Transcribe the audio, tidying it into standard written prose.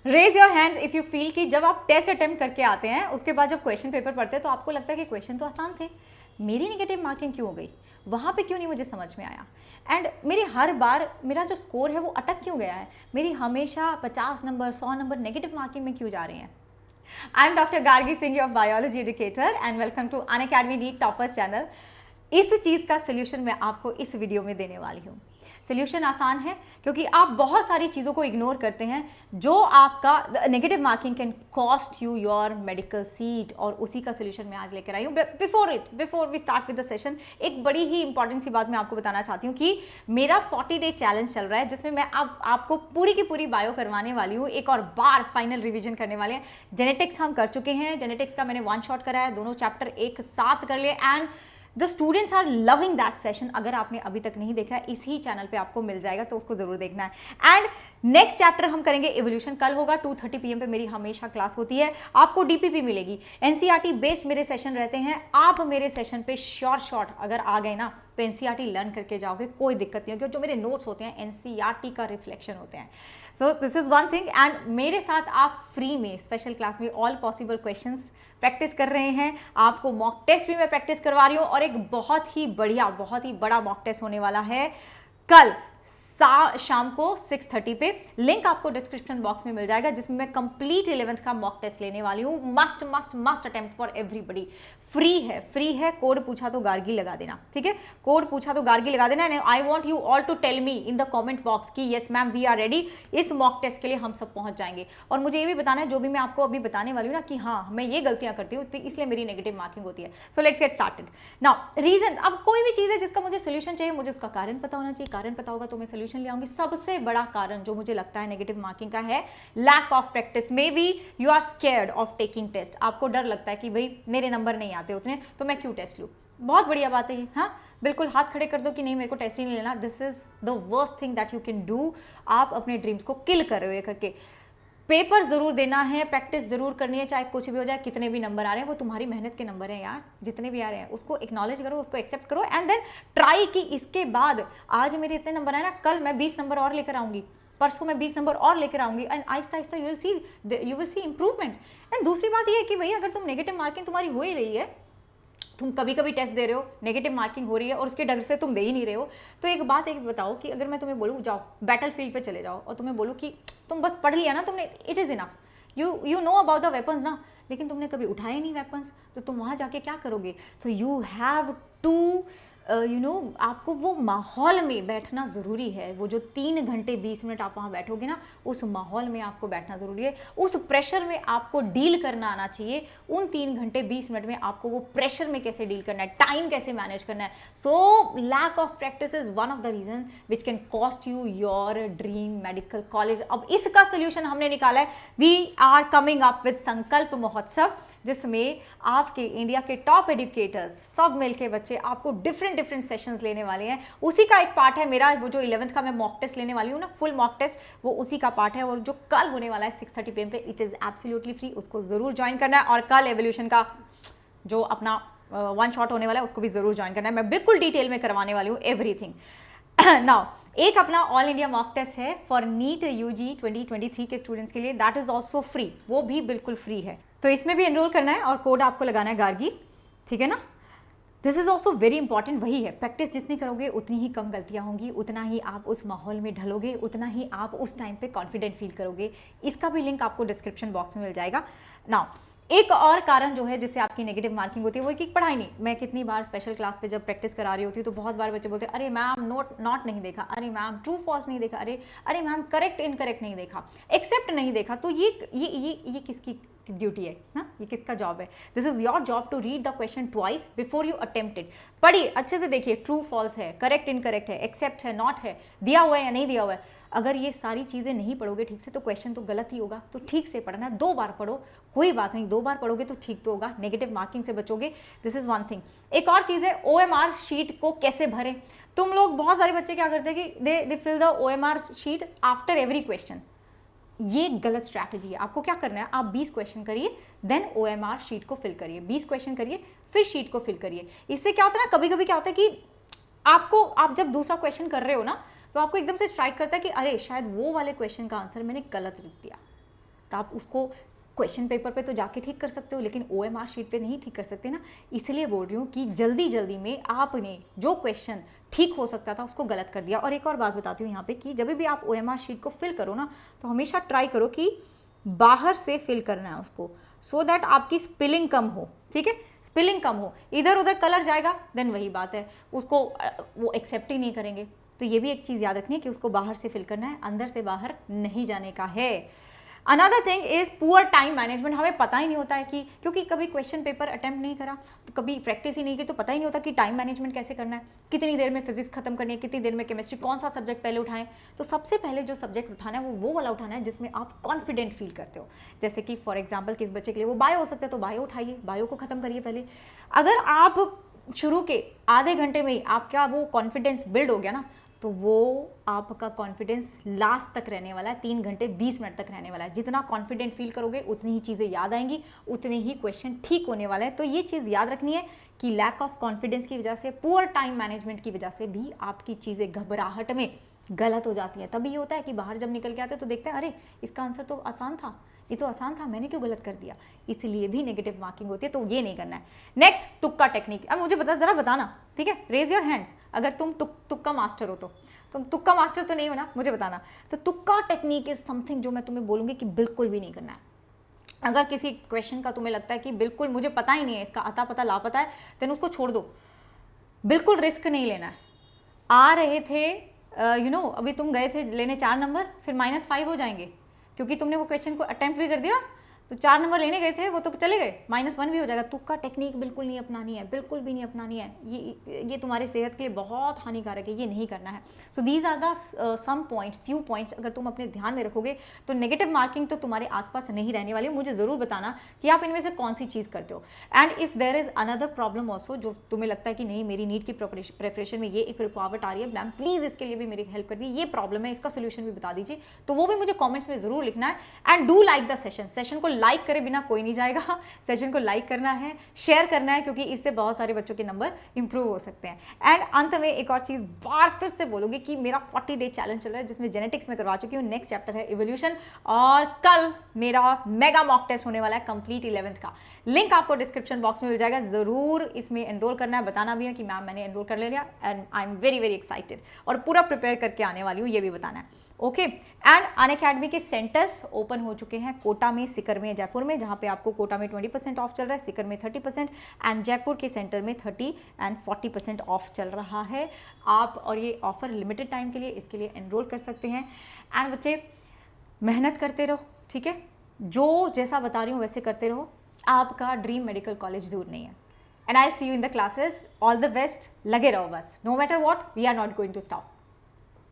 Raise your hand if you feel कि जब आप टेस्ट अटेम्प्ट करके आते हैं उसके बाद जब क्वेश्चन पेपर पढ़ते हैं तो आपको लगता है कि क्वेश्चन तो आसान थे, मेरी नेगेटिव मार्किंग क्यों हो गई, वहाँ पे क्यों नहीं मुझे समझ में आया, एंड मेरी हर बार मेरा जो स्कोर है वो अटक क्यों गया है, मेरी हमेशा 50 नंबर 100 नंबर नेगेटिव मार्किंग में क्यों जा रहे हैं। I am doctor Gargi Singh, your biology educator, and welcome to Unacademy NEET toppers channel. इस चीज़ का सोल्यूशन मैं आपको इस वीडियो में देने वाली हूँ। सोल्यूशन आसान है क्योंकि आप बहुत सारी चीज़ों को इग्नोर करते हैं जो आपका negative marking can cost you your medical seat, और उसी का सोल्यूशन मैं आज लेकर आई हूँ। Before we start with the session, एक बड़ी ही इंपॉर्टेंट सी बात मैं आपको बताना चाहती हूँ कि मेरा 40 डे चैलेंज चल रहा है जिसमें मैं अब आपको पूरी की पूरी बायो करवाने वाली हूँ। एक और बार फाइनल रिविजन करने वाले हैं। जेनेटिक्स हम कर चुके हैं, जेनेटिक्स का मैंने 1 शॉट करा है, दोनों चैप्टर एक साथ कर लिए, and the students are loving that session. अगर आपने अभी तक नहीं देखा है, इसी चैनल पे आपको मिल जाएगा, तो उसको जरूर देखना है। एंड नेक्स्ट चैप्टर हम करेंगे इवोल्यूशन, कल होगा 2:30 PM पे मेरी हमेशा क्लास होती है। आपको डीपीपी मिलेगी, एनसीईआरटी बेस्ड मेरे सेशन रहते हैं। आप मेरे सेशन पे शॉर्ट अगर आ गए ना तो एनसीईआरटी लर्न करके जाओगे, कोई दिक्कत नहीं होगी। और जो मेरे नोट्स होते हैं एनसीईआरटी का रिफ्लेक्शन होते हैं। So this is one thing, and मेरे साथ आप फ्री में स्पेशल क्लास में ऑल पॉसिबल क्वेश्चंस प्रैक्टिस कर रहे हैं। आपको मॉक टेस्ट भी मैं प्रैक्टिस करवा रही हूँ, और एक बहुत ही बड़ा मॉक टेस्ट होने वाला है कल शाम को 6:30 पे। लिंक आपको डिस्क्रिप्शन बॉक्स में मिल जाएगा, जिसमें मैं कंप्लीट 11th का मॉक टेस्ट लेने वाली हूँ। Must attempt for everybody. Free है। कोड पूछा तो गार्गी लगा देना, ठीक है। कोड पूछा तो गार्गी लगा देना। I want you all to tell me in the comment box कि yes ma'am we are ready, इस मॉक टेस्ट के लिए हम सब पहुंच जाएंगे। और मुझे ये भी बताना है, जो भी मैं आपको अभी बताने वाली हूँ ना, कि हाँ मैं ये गलतियां करती हूँ इसलिए मेरी नेगेटिव मार्किंग होती है। So let's get started now. Reason, अब कोई भी चीज़ है जिसका मुझे सोल्यूशन चाहिए, मुझे उसका कारण पता होना चाहिए। कारण पता होगा तो मैं सोल्यूशन ले आऊंगी। सबसे बड़ा कारण जो मुझे लगता है नेगेटिव मार्किंग का है lack of practice. Maybe you are scared of taking test. आपको डर लगता है कि भाई मेरे नंबर नहीं आते उतने, तो मैं क्यों टेस्ट लूँ। बहुत बढ़िया बात है ये, हाँ बिल्कुल हाथ खड़े कर दो कि नहीं मेरे को टेस्ट ही नहीं लेना। This is the worst thing that you can do. आप अपने ड्रीम्स को किल कर रहे हो ये करके। पेपर जरूर देना है, प्रैक्टिस जरूर करनी है, चाहे कुछ भी हो जाए, कितने भी नंबर आ रहे हैं वो तुम्हारी मेहनत के नंबर हैं यार। जितने भी आ रहे हैं उसको एक्नॉलेज करो, उसको एक्सेप्ट करो, एंड देन ट्राई कि इसके बाद आज मेरे इतने नंबर आए ना, कल मैं 20 नंबर और लेकर आऊंगी, परसों मैं 20 नंबर और लेकर आऊंगी, and Aahista Aahista you will see improvement. And दूसरी बात ये है कि भाई अगर तुम नेगेटिव मार्किंग तुम्हारी हो ही रही है, तुम कभी कभी टेस्ट दे रहे हो, नेगेटिव मार्किंग हो रही है और उसके डर से तुम दे ही नहीं रहे हो, तो एक बात बताओ कि अगर मैं तुम्हें बोलूँ जाओ बैटल फील्ड पे चले जाओ और तुम्हें बोलूँ कि तुम बस पढ़ लिया ना तुमने, it is enough, you know about the weapons ना, लेकिन तुमने कभी उठाए नहीं वेपन्स, तो तुम वहाँ जाके क्या करोगे। सो यू हैव टू आपको वो माहौल में बैठना ज़रूरी है। वो जो 3 घंटे 20 मिनट आप वहाँ बैठोगे ना, उस माहौल में आपको बैठना ज़रूरी है। उस प्रेशर में आपको डील करना आना चाहिए। उन 3 घंटे 20 मिनट में आपको वो प्रेशर में कैसे डील करना है, टाइम कैसे मैनेज करना है। So lack of practice is one of the reason which can cost you your dream medical college. अब इसका सोल्यूशन हमने निकाला है। We are coming up with Sankalp Mahotsav, जिसमें आपके इंडिया के टॉप एजुकेटर्स सब मिलके बच्चे आपको डिफरेंट सेशंस लेने वाले हैं। उसी का एक पार्ट है मेरा, वो जो 11th का मैं मॉक टेस्ट लेने वाली हूँ ना, फुल मॉक टेस्ट, वो उसी का पार्ट है। और जो कल होने वाला है 6:30 PM पे, इट इज़ एब्सोल्युटली फ्री, उसको ज़रूर ज्वाइन करना है। और कल एवोल्यूशन का जो अपना 1 शॉट होने वाला है उसको भी ज़रूर ज्वाइन करना है। मैं बिल्कुल डिटेल में करवाने वाली हूँ एवरीथिंग। नाउ एक अपना ऑल इंडिया मॉक टेस्ट है फॉर नीट यूजी 2023 के स्टूडेंट्स के लिए, दैट इज ऑल्सो फ्री, वो भी बिल्कुल फ्री है। तो इसमें भी एनरोल करना है और कोड आपको लगाना है गार्गी, ठीक है ना। This is also very important. वही है, प्रैक्टिस जितनी करोगे उतनी ही कम गलतियां होंगी, उतना ही आप उस माहौल में ढलोगे, उतना ही आप उस टाइम पे कॉन्फिडेंट फील करोगे। इसका भी लिंक आपको डिस्क्रिप्शन बॉक्स में मिल जाएगा। नाउ एक और कारण जो है जिससे आपकी नेगेटिव मार्किंग होती है वो है कि पढ़ाई नहीं। मैं कितनी बार स्पेशल क्लास पे जब प्रैक्टिस करा रही होती हूँ तो बहुत बार बच्चे बोलते हैं अरे मैम नॉट नहीं देखा, अरे मैम ट्रू फॉल्स नहीं देखा, अरे मैम करेक्ट इनकरेक्ट नहीं देखा, एक्सेप्ट नहीं देखा। तो ये किसकी ड्यूटी है ना, ये किसका जॉब है। This is your job to read the question twice before you attempted. पढ़िए अच्छे से, देखिए ट्रू फॉल्स है, करेक्ट इनकरेक्ट है, एक्सेप्ट है, नॉट है, दिया हुआ है या नहीं दिया हुआ है। अगर ये सारी चीज़ें नहीं पढ़ोगे ठीक से तो क्वेश्चन तो गलत ही होगा। तो ठीक से पढ़ना, 2 बार पढ़ो, कोई बात नहीं, 2 बार पढ़ोगे तो ठीक तो होगा, नेगेटिव मार्किंग से बचोगे। This is one thing. एक और चीज़ है OMR शीट को कैसे भरें। तुम लोग बहुत सारे बच्चे क्या करते हैं कि they fill the OMR sheet after every question. ये गलत स्ट्रैटेजी है। आपको क्या करना है, आप 20 क्वेश्चन करिए, देन OMR शीट को फिल करिए, 20 क्वेश्चन करिए, फिर शीट को फिल करिए। इससे क्या होता है ना, कभी कभी क्या होता है कि आप जब दूसरा क्वेश्चन कर रहे हो ना, तो आपको एकदम से स्ट्राइक करता है कि अरे शायद वो वाले क्वेश्चन का आंसर मैंने गलत लिख दिया। तो आप उसको क्वेश्चन पेपर पे तो जाके ठीक कर सकते हो, लेकिन OMR शीट पे नहीं ठीक कर सकते ना। इसलिए बोल रही हूँ कि जल्दी जल्दी में आपने जो क्वेश्चन ठीक हो सकता था उसको गलत कर दिया। और एक और बात बताती हूँ यहाँ पे कि जब भी आप OMR शीट को फिल करो ना, तो हमेशा ट्राई करो कि बाहर से फिल करना है उसको, सो दैट आपकी स्पिलिंग कम हो, ठीक है, स्पिलिंग कम हो। इधर उधर कलर जाएगा देन वही बात है, उसको वो एक्सेप्ट ही नहीं करेंगे। तो ये भी एक चीज़ याद रखनी है कि उसको बाहर से फिल करना है, अंदर से बाहर नहीं जाने का है। Another thing is poor time management. हमें पता ही नहीं होता है कि, क्योंकि कभी क्वेश्चन पेपर अटेम्प्ट नहीं करा, तो कभी प्रैक्टिस ही नहीं की, तो पता ही नहीं होता कि टाइम मैनेजमेंट कैसे करना है, कितनी देर में फिजिक्स खत्म करनी है, कितनी देर में केमिस्ट्री, कौन सा सब्जेक्ट पहले उठाएं। तो सबसे पहले जो सब्जेक्ट उठाना है वो वाला उठाना है जिसमें आप कॉन्फिडेंट फील करते हो। जैसे कि फॉर एग्जाम्पल किस बच्चे के लिए वो बायो हो सकता है, तो बायो उठाइए, बायो को खत्म करिए पहले। अगर आप शुरू के आधे घंटे में ही आपका वो कॉन्फिडेंस बिल्ड हो गया ना, तो वो आपका कॉन्फिडेंस लास्ट तक रहने वाला है, 3 घंटे 20 मिनट तक रहने वाला है। जितना कॉन्फिडेंट फील करोगे उतनी ही चीज़ें याद आएंगी, उतने ही क्वेश्चन ठीक होने वाले हैं। तो ये चीज़ याद रखनी है कि लैक ऑफ कॉन्फिडेंस की वजह से, पुअर टाइम मैनेजमेंट की वजह से भी आपकी चीज़ें घबराहट में गलत हो जाती हैं। तभी ये होता है कि बाहर जब निकल के आते हैं तो देखते हैं अरे इसका आंसर तो आसान था, ये तो आसान था, मैंने क्यों गलत कर दिया। इसलिए भी नेगेटिव मार्किंग होती है, तो ये नहीं करना है। नेक्स्ट, तुक्का टेक्निक। अब मुझे जरा बताना, ठीक है, रेज योर हैंड्स अगर तुम तुक्का मास्टर हो। तो तुम तुक्का मास्टर तो नहीं हो ना, मुझे बताना। तो तुक्का टेक्निक इज समथिंग जो मैं तुम्हें बोलूँगी कि बिल्कुल भी नहीं करना है। अगर किसी क्वेश्चन का तुम्हें लगता है कि बिल्कुल मुझे पता ही नहीं है, इसका अता पता लापता है, देन उसको छोड़ दो, बिल्कुल रिस्क नहीं लेना है। आ रहे थे अभी तुम गए थे लेने 4 नंबर, फिर -5 हो जाएंगे क्योंकि तुमने वो क्वेश्चन को अटेम्प्ट भी कर दिया, तो 4 नंबर लेने गए थे वो तो चले गए, -1 भी हो जाएगा। तुक्का टेक्निक बिल्कुल नहीं अपनानी है, बिल्कुल भी नहीं अपनानी है। ये तुम्हारी सेहत के लिए बहुत हानिकारक है, ये नहीं करना है। So these are the some points, few points अगर तुम अपने ध्यान में रखोगे तो नेगेटिव मार्किंग तो तुम्हारे आसपास नहीं रहने वाली। मुझे ज़रूर बताना कि आप इनमें से कौन सी चीज़ करते हो। And if there is another problem also जो तुम्हें लगता है कि नहीं मेरी नीट की प्रिपरेशन में ये एक रुकावट आ रही है, मैम प्लीज़ इसके लिए भी मेरी हेल्प कर दीजिए, ये प्रॉब्लम है, इसका सोल्यूशन भी बता दीजिए, तो वो भी मुझे कॉमेंट्स में ज़रूर लिखना है। And do like the session को लाइक करे बिना कोई नहीं जाएगा, सेशन को लाइक करना है, शेयर करना है, क्योंकि इससे बहुत सारे बच्चों के नंबर इंप्रूव हो सकते हैं। एंड अंत में एक और चीज़ बार फिर से बोलूँगी कि मेरा 40 डे चैलेंज चल रहा है जिसमें जेनेटिक्स में करवा चुकी हूँ, नेक्स्ट चैप्टर है इवोल्यूशन, और कल मेरा मेगा मॉक टेस्ट होने वाला है कंप्लीट 11th का। लिंक आपको डिस्क्रिप्शन बॉक्स में मिल जाएगा, ज़रूर इसमें एनरोल करना है। बताना भी है कि मैम मैंने एनरोल कर ले लिया and I am very very excited, और पूरा प्रिपेयर करके आने वाली हूँ, ये भी बताना है। ओके, एंड अनअकैडमी के सेंटर्स ओपन हो चुके हैं कोटा में, सिकर में, जयपुर में, जहाँ पे आपको कोटा में 20% ऑफ चल रहा है, सिकर में 30% एंड जयपुर के सेंटर में 30 एंड 40% ऑफ चल रहा है। आप और ये ऑफर लिमिटेड टाइम के लिए, इसके लिए एनरोल कर सकते हैं। एंड बच्चे मेहनत करते रहो, ठीक है, जो जैसा बता रही हूँ वैसे करते रहो, आपका ड्रीम मेडिकल कॉलेज दूर नहीं है। And I see you in the classes, all the best, लगे रहो बस, no matter what we are not going to stop.